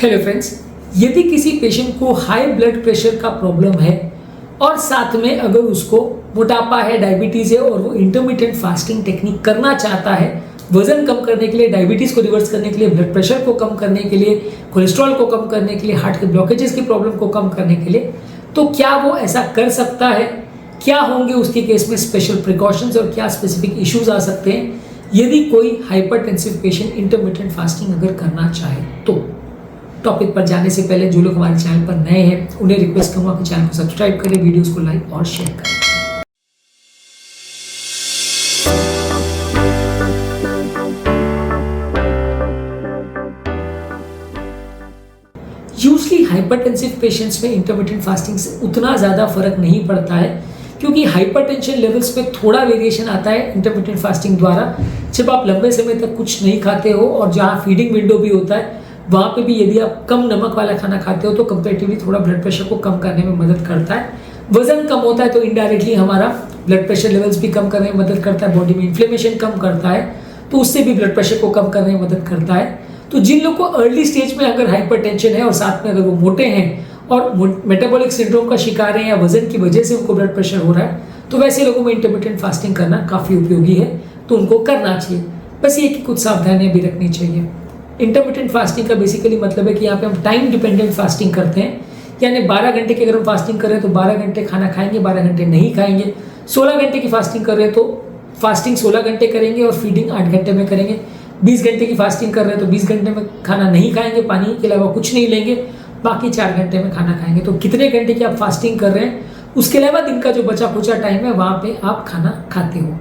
Hello friends, यदि किसी patient को हाई ब्लड प्रेशर का प्रॉब्लम है और साथ में अगर उसको मोटापा है, डायबिटीज है और वो इंटरमिटेंट फास्टिंग टेक्निक करना चाहता है वजन कम करने के लिए, डायबिटीज को रिवर्स करने के लिए, ब्लड प्रेशर को कम करने के लिए, कोलेस्ट्रॉल को कम करने के लिए, हार्ट के ब्लॉकेजेस की प्रॉब्लम को कम करने के लिए, तो क्या वो ऐसा कर सकता है? क्या होंगे उसके केस में स्पेशल प्रिकॉशंस और क्या स्पेसिफिक इश्यूज आ सकते हैं यदि कोई हाइपरटेंसिव पेशेंट इंटरमिटेंट फास्टिंग अगर करना चाहे? तो टॉपिक पर जाने से पहले जो लोग हमारे चैनल पर नए हैं उन्हें रिक्वेस्ट करूंगा कि चैनल को सब्सक्राइब करें, वीडियोस को लाइक और शेयर करें। यूजली हाइपरटेंसिव पेशेंट्स में इंटरमिटेंट फास्टिंग से उतना ज़्यादा फर्क नहीं पड़ता है क्योंकि हाइपरटेंशन लेवल्स में थोड़ा वेरिएशन आता है इंटरमिटेंट फास्टिंग द्वारा। जब आप लंबे समय तक कुछ नहीं खाते हो और जहाँ फीडिंग विंडो भी होता है वहाँ पे भी यदि आप कम नमक वाला खाना खाते हो तो कंपेरेटिवली थोड़ा ब्लड प्रेशर को कम करने में मदद करता है। वजन कम होता है तो इनडायरेक्टली हमारा ब्लड प्रेशर लेवल्स भी कम करने में मदद करता है। बॉडी में इन्फ्लेमेशन कम करता है तो उससे भी ब्लड प्रेशर को कम करने में मदद करता है। तो जिन लोग को अर्ली स्टेज में अगर हाइपरटेंशन है और साथ में अगर वो मोटे हैं और मेटाबॉलिक सिंड्रोम का शिकार है या वजन की वजह से उनको ब्लड प्रेशर हो रहा है तो वैसे लोगों में इंटरमिटेंट फास्टिंग करना काफ़ी उपयोगी है, तो उनको करना चाहिए। बस ये कि कुछ सावधानियां भी रखनी चाहिए। इंटरमिटेंट फास्टिंग का बेसिकली मतलब है कि यहाँ पे हम टाइम डिपेंडेंट फास्टिंग करते हैं, यानी 12 घंटे की अगर हम फास्टिंग कर रहे हैं तो 12 घंटे खाना खाएंगे, 12 घंटे नहीं खाएंगे। 16 घंटे की फास्टिंग कर रहे हैं तो फास्टिंग 16 घंटे करेंगे और फीडिंग 8 घंटे में करेंगे। 20 घंटे की फास्टिंग कर रहे हैं तो 20 घंटे में खाना नहीं खाएंगे, पानी के अलावा कुछ नहीं लेंगे, बाकी 4 घंटे में खाना खाएंगे। तो कितने घंटे की आप फास्टिंग कर रहे हैं उसके अलावा दिन का जो बचा खुचा टाइम है वहाँ पे आप खाना खाते हो।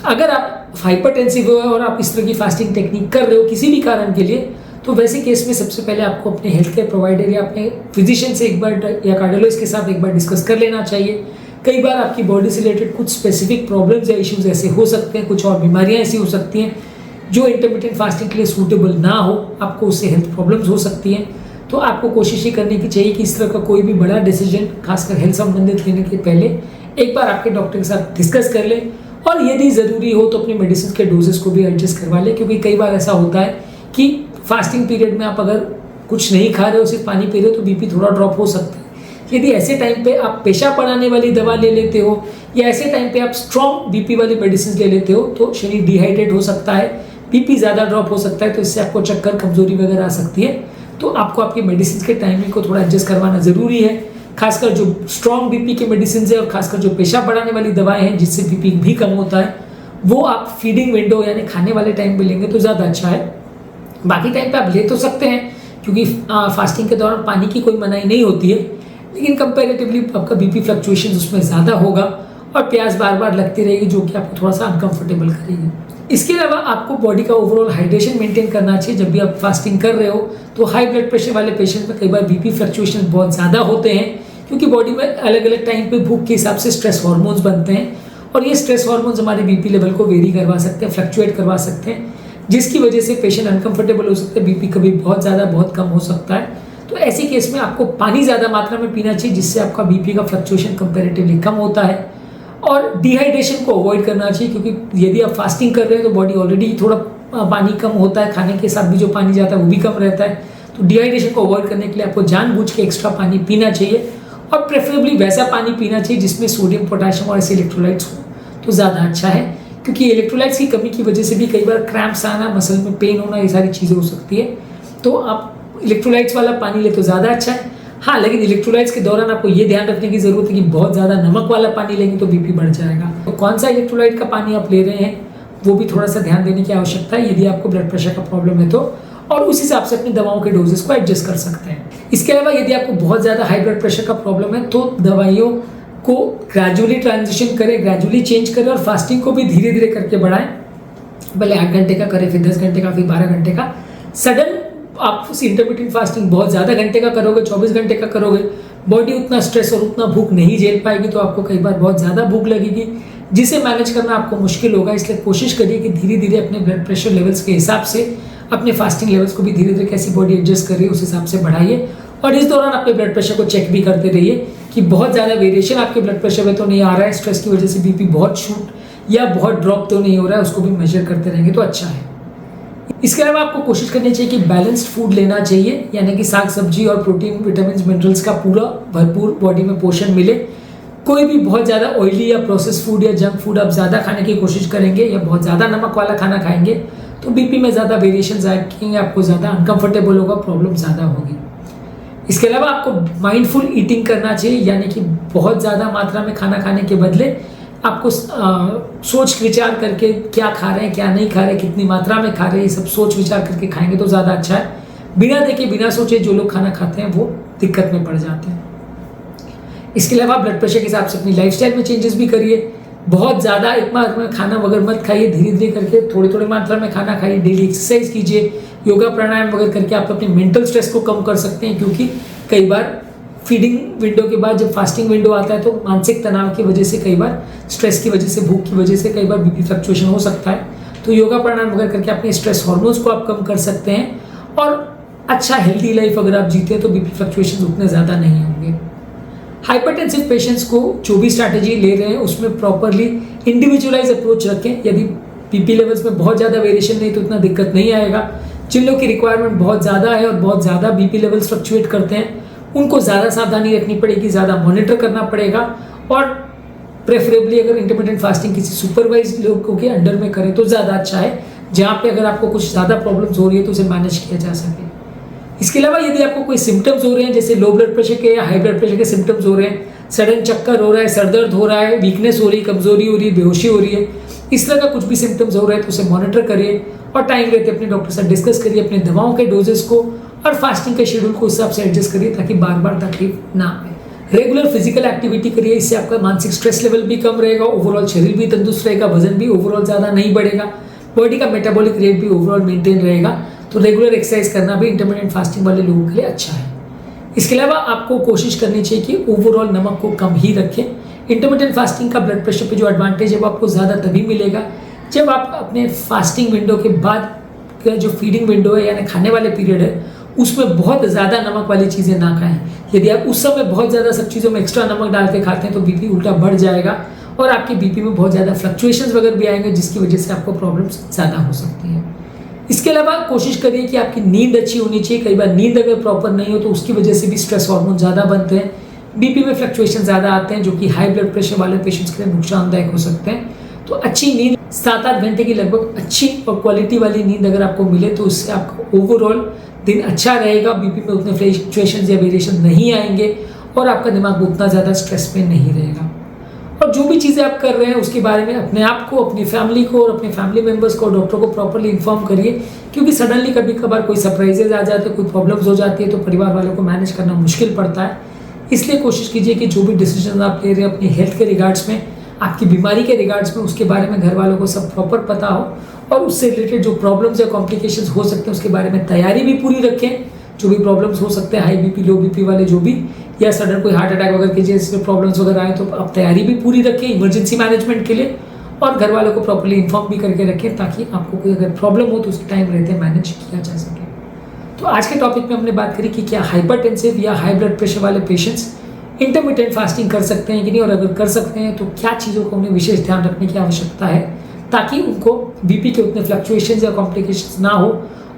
अगर आप हाइपरटेंसिव हो और आप इस तरह की फास्टिंग टेक्निक कर रहे हो किसी भी कारण के लिए, तो वैसे केस में सबसे पहले आपको अपने हेल्थ केयर प्रोवाइडर या अपने फिजिशियन से एक बार या कार्डियोलॉजिस्ट के साथ एक बार डिस्कस कर लेना चाहिए। कई बार आपकी बॉडी से रिलेटेड कुछ स्पेसिफिक प्रॉब्लम्स या इश्यूज ऐसे हो सकते हैं, कुछ और बीमारियां ऐसी हो सकती हैं जो इंटरमिटेंट फास्टिंग के लिए सूटेबल ना हो, आपको उससे हेल्थ प्रॉब्लम्स हो सकती हैं। तो आपको कोशिश ही करनी की चाहिए कि इस तरह का कोई भी बड़ा डिसीजन खासकर हेल्थ संबंधित लेने के पहले एक बार आपके डॉक्टर के साथ डिस्कस कर लें और यदि ज़रूरी हो तो अपनी मेडिसिन के डोजेस को भी एडजस्ट करवा लें, क्योंकि कई बार ऐसा होता है कि फास्टिंग पीरियड में आप अगर कुछ नहीं खा रहे हो, सिर्फ पानी पी रहे हो तो बीपी थोड़ा ड्रॉप हो सकता है। यदि ऐसे टाइम पे आप पेशाब बढ़ाने वाली दवा ले लेते हो या ऐसे टाइम पे आप स्ट्रॉन्ग बीपी वाली मेडिसिन ले लेते हो तो शरीर डिहाइड्रेट हो सकता है, बीपी ज़्यादा ड्रॉप हो सकता है, तो इससे आपको चक्कर, कमजोरी वगैरह आ सकती है। तो आपको आपकी मेडिसिन के टाइमिंग को थोड़ा एडजस्ट करवाना ज़रूरी है। खासकर जो स्ट्रॉन्ग बीपी की मेडिसिन है और खासकर जो पेशाब बढ़ाने वाली दवाएं हैं जिससे बीपी भी कम होता है, वो आप फीडिंग विंडो यानी खाने वाले टाइम पे लेंगे तो ज़्यादा अच्छा है। बाकी टाइम पे आप ले तो सकते हैं क्योंकि फास्टिंग के दौरान पानी की कोई मनाही नहीं होती है, लेकिन कंपेरेटिवली आपका बीपी फ्लक्चुएशन उसमें ज़्यादा होगा और प्यास बार बार लगती रहेगी जो कि आपको थोड़ा सा अनकंफर्टेबल करेगी। इसके अलावा आपको बॉडी का ओवरऑल हाइड्रेशन मेंटेन करना चाहिए। जब भी आप फास्टिंग कर रहे हो तो हाई ब्लड प्रेशर वाले पेशेंट में कई बार बीपी फ्लक्चुएशन बहुत ज़्यादा होते हैं क्योंकि बॉडी में अलग अलग टाइम पे भूख के हिसाब से स्ट्रेस हार्मोन्स बनते हैं और ये स्ट्रेस हार्मोन्स हमारे बीपी लेवल को वेरी करवा सकते हैं, फ्लक्चुएट करवा सकते हैं, जिसकी वजह से पेशेंट अनकंफर्टेबल हो सकते हैं, बीपी कभी बहुत ज़्यादा बहुत कम हो सकता है। तो ऐसे केस में आपको पानी ज़्यादा मात्रा में पीना चाहिए जिससे आपका बीपी का फ्लक्चुएशन कंपेरेटिवली कम होता है। और डिहाइड्रेशन को अवॉइड करना चाहिए क्योंकि यदि आप फास्टिंग कर रहे हैं तो बॉडी ऑलरेडी थोड़ा पानी कम होता है, खाने के साथ भी जो पानी जाता है वो भी कम रहता है। तो डिहाइड्रेशन को अवॉइड करने के लिए आपको जानबूझ के एक्स्ट्रा पानी पीना चाहिए और प्रेफरेबली वैसा पानी पीना चाहिए जिसमें सोडियम, पोटेशियम और ऐसे इलेक्ट्रोलाइट्स हो तो ज़्यादा अच्छा है, क्योंकि इलेक्ट्रोलाइट्स की कमी की वजह से भी कई बार क्रैम्प्स आना, मसल में पेन होना, ये सारी चीज़ें हो सकती है। तो आप इलेक्ट्रोलाइट्स वाला पानी ले तो ज़्यादा अच्छा है। हाँ, लेकिन इलेक्ट्रोलाइट्स के दौरान आपको ये ध्यान रखने की जरूरत है कि बहुत ज़्यादा नमक वाला पानी लेंगे तो बीपी बढ़ जाएगा। तो कौन सा इलेक्ट्रोलाइट का पानी आप ले रहे हैं वो भी थोड़ा सा ध्यान देने की आवश्यकता है यदि आपको ब्लड प्रेशर का प्रॉब्लम है तो, और उस हिसाब से अपनी दवाओं के डोजेस को एडजस्ट कर सकते हैं। इसके अलावा यदि आपको बहुत ज़्यादा हाई ब्लड प्रेशर का प्रॉब्लम है तो दवाइयों को ग्रेजुअली ट्रांजिशन करें, ग्रेजुअली चेंज करें और फास्टिंग को भी धीरे धीरे करके बढ़ाएं। पहले 8 घंटे का करें, फिर 10 घंटे का, फिर 12 घंटे का। सडन आप इंटरमिटेंट फास्टिंग बहुत ज़्यादा घंटे का करोगे, 24 घंटे का करोगे, बॉडी उतना स्ट्रेस और उतना भूख नहीं झेल पाएगी तो आपको कई बार बहुत ज़्यादा भूख लगेगी जिसे मैनेज करना आपको मुश्किल होगा। इसलिए कोशिश करिए कि धीरे धीरे अपने ब्लड प्रेशर लेवल्स के हिसाब से अपने फास्टिंग लेवल्स को भी धीरे धीरे कैसी बॉडी एडजस्ट कर रही है उस हिसाब से बढ़ाइए और इस दौरान अपने ब्लड प्रेशर को चेक भी करते रहिए कि बहुत ज़्यादा वेरिएशन आपके ब्लड प्रेशर में तो नहीं आ रहा है, स्ट्रेस की वजह से बीपी बहुत शूट या बहुत ड्रॉप तो नहीं हो रहा है, उसको भी मेजर करते रहेंगे तो अच्छा है। इसके अलावा आपको कोशिश करनी चाहिए कि बैलेंस्ड फूड लेना चाहिए, यानी कि साग सब्जी और प्रोटीन, विटामिन, मिनरल्स का पूरा भरपूर बॉडी में पोषण मिले। कोई भी बहुत ज़्यादा ऑयली या प्रोसेस फूड या जंक फूड आप ज़्यादा खाने की कोशिश करेंगे या बहुत ज़्यादा नमक वाला खाना खाएंगे तो बीपी में ज़्यादा वेरिएशन आएंगे, आपको ज़्यादा अनकंफर्टेबल होगा, प्रॉब्लम ज़्यादा होगी। इसके अलावा आपको माइंडफुल ईटिंग करना चाहिए, यानी कि बहुत ज़्यादा मात्रा में खाना खाने के बदले आपको सोच विचार करके क्या खा रहे हैं, क्या नहीं खा रहे, कितनी मात्रा में खा रहे हैं, ये सब सोच विचार करके खाएंगे तो ज़्यादा अच्छा है। बिना देखे बिना सोचे जो लोग खाना खाते हैं वो दिक्कत में पड़ जाते हैं। इसके अलावा ब्लड प्रेशर के हिसाब से अपनी लाइफस्टाइल में चेंजेस भी करिए। बहुत ज़्यादा एक बार में खाना वगैरह मत खाइए, धीरे धीरे करके थोड़ी थोड़ी मात्रा में खाना खाइए। डेली एक्सरसाइज कीजिए, योगा प्राणायाम वगैरह करके आप अपने मेंटल स्ट्रेस को कम कर सकते हैं, क्योंकि कई बार फीडिंग विंडो के बाद जब फास्टिंग विंडो आता है तो मानसिक तनाव की वजह से, कई बार स्ट्रेस की वजह से, भूख की वजह से कई बार बीपी फ्लक्चुएशन हो सकता है। तो योगा प्राणायाम वगैरह करके अपने स्ट्रेस हार्मोन्स को आप कम कर सकते हैं और अच्छा हेल्दी लाइफ अगर आप जीते हैं तो बीपी फ्लक्चुएशन उतने ज़्यादा नहीं होंगे। हाइपरटेंसिव पेशेंट्स को जो भी स्ट्रैटेजी ले रहे हैं उसमें प्रॉपरली इंडिविजुअलाइज अप्रोच रखें। यदि बीपी लेवल्स में बहुत ज़्यादा वेरिएशन नहीं तो उतना दिक्कत नहीं आएगा। जिन लोग की रिक्वायरमेंट बहुत ज़्यादा है और बहुत ज़्यादा बीपी लेवल्स फ्लक्चुएट करते हैं उनको ज़्यादा सावधानी रखनी पड़ेगी, ज़्यादा मॉनिटर करना पड़ेगा और प्रेफरेबली अगर इंटरमिटेंट फास्टिंग किसी सुपरवाइज लोगों के अंडर में करें तो ज़्यादा अच्छा है, जहाँ पे अगर आपको कुछ ज़्यादा प्रॉब्लम्स हो रही है तो उसे मैनेज किया जा सके। इसके अलावा यदि आपको कोई सिम्टम्स हो रहे हैं, जैसे लो ब्लड प्रेशर के या हाई ब्लड प्रेशर के सिम्टम्स हो रहे हैं, सडन चक्कर हो रहा है, सरदर्द हो रहा है, वीकनेस हो रही है, कमजोरी हो रही है, बेहोशी हो रही है, इस तरह का कुछ भी सिम्टम्स हो रहे हैं तो उसे मॉनिटर करिए और टाइम रहते अपने डॉक्टर से डिस्कस करिए अपने दवाओं के डोजेस को और फास्टिंग के शेड्यूल को उस हिसाब से एडजस्ट करिए ताकि बार बार तकलीफ ना आए। रेगुलर फिजिकल एक्टिविटी करिए, इससे आपका मानसिक स्ट्रेस लेवल भी कम रहेगा, ओवरऑल शरीर भी तंदुरुस्त रहेगा, वजन भी ओवरऑल ज़्यादा नहीं बढ़ेगा, बॉडी का मेटाबॉलिक रेट भी ओवरऑल मेंटेन रहेगा। तो रेगुलर एक्सरसाइज करना भी इंटरमिटेंट फास्टिंग वाले लोगों के लिए अच्छा है। इसके अलावा आपको कोशिश करनी चाहिए कि ओवरऑल नमक को कम ही रखें। इंटरमिटेंट फास्टिंग का ब्लड प्रेशर पे जो एडवांटेज है वो आपको ज़्यादा तभी मिलेगा जब आप अपने फास्टिंग विंडो के बाद का जो फीडिंग विंडो है यानी खाने वाले पीरियड है उसमें बहुत ज़्यादा नमक वाली चीज़ें ना खाएं। यदि आप उस समय बहुत ज़्यादा सब चीज़ों में एक्स्ट्रा नमक डाल के खाते हैं तो बीपी उल्टा बढ़ जाएगा और आपकी बीपी में बहुत ज़्यादा फ्लक्चुएशंस वगैरह भी आएंगे, जिसकी वजह से आपको प्रॉब्लम्स ज़्यादा हो सकती हैं। इसके अलावा कोशिश करिए कि आपकी नींद अच्छी होनी चाहिए। कई बार नींद अगर प्रॉपर नहीं हो तो उसकी वजह से भी स्ट्रेस हार्मोन ज़्यादा बनते हैं, बीपी में फ्लक्चुएशन ज़्यादा आते हैं, जो कि हाई ब्लड प्रेशर वाले पेशेंट्स के लिए नुकसानदायक हो सकते हैं। तो अच्छी नींद 7-8 घंटे की लगभग अच्छी और क्वालिटी वाली नींद अगर आपको मिले तो उससे आपका ओवरऑल दिन अच्छा रहेगा, बीपी में उतने फ्लक्चुएशन या वेरिएशन नहीं आएंगे और आपका दिमाग उतना ज़्यादा स्ट्रेस में नहीं रहेगा। और जो भी चीज़ें आप कर रहे हैं उसके बारे में अपने आप को, अपनी फैमिली को और अपने फैमिली मेम्बर्स को, डॉक्टर को प्रॉपरली इन्फॉर्म करिए, क्योंकि सडनली कभी कभार कोई सरप्राइजेज आ जाते हैं, कोई प्रॉब्लम्स हो जाती है तो परिवार वालों को मैनेज करना मुश्किल पड़ता है। इसलिए कोशिश कीजिए कि जो भी डिसीजन आप ले रहे हैं अपनी हेल्थ के रिगार्ड्स में, आपकी बीमारी के रिगार्ड्स में, उसके बारे में घर वालों को सब प्रॉपर पता हो और उससे रिलेटेड जो प्रॉब्लम्स या कॉम्प्लिकेशंस हो सकते हैं उसके बारे में तैयारी भी पूरी रखें। जो भी प्रॉब्लम्स हो सकते हैं, हाई बीपी, लो बीपी वाले जो भी, या सडन कोई हार्ट अटैक वगैरह के जैसे प्रॉब्लम्स वगैरह आए तो आप तैयारी भी पूरी रखें इमरजेंसी मैनेजमेंट के लिए और घर वालों को प्रॉपर्ली इन्फॉर्म भी करके रखें ताकि आपको कोई अगर प्रॉब्लम हो तो उसके टाइम रहते मैनेज किया जा सके। तो आज के टॉपिक में हमने बात करी कि क्या हाइपरटेंसिव या हाई ब्लड प्रेशर वाले पेशेंट्स इंटरमिटेंट फास्टिंग कर सकते हैं कि नहीं, और अगर कर सकते हैं तो क्या चीज़ों को उन्हें विशेष ध्यान रखने की आवश्यकता है ताकि उनको बीपी के उतने फ्लक्चुएशन या कॉम्प्लिकेशंस ना हो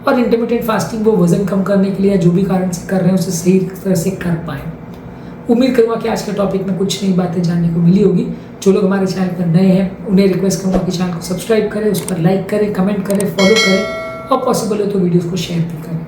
और इंटरमिटेंट फास्टिंग वो वजन कम करने के लिए या जो भी कारण से कर रहे हैं उसे सही तरह से कर पाएँ। उम्मीद करूँगा कि आज के टॉपिक में कुछ नई बातें जानने को मिली होगी। जो लोग हमारे चैनल पर नए हैं उन्हें रिक्वेस्ट करूँगा कि चैनल को सब्सक्राइब करें, उस पर लाइक करें, कमेंट करें, फॉलो करें और पॉसिबल हो तो वीडियोज़ को शेयर भी करें।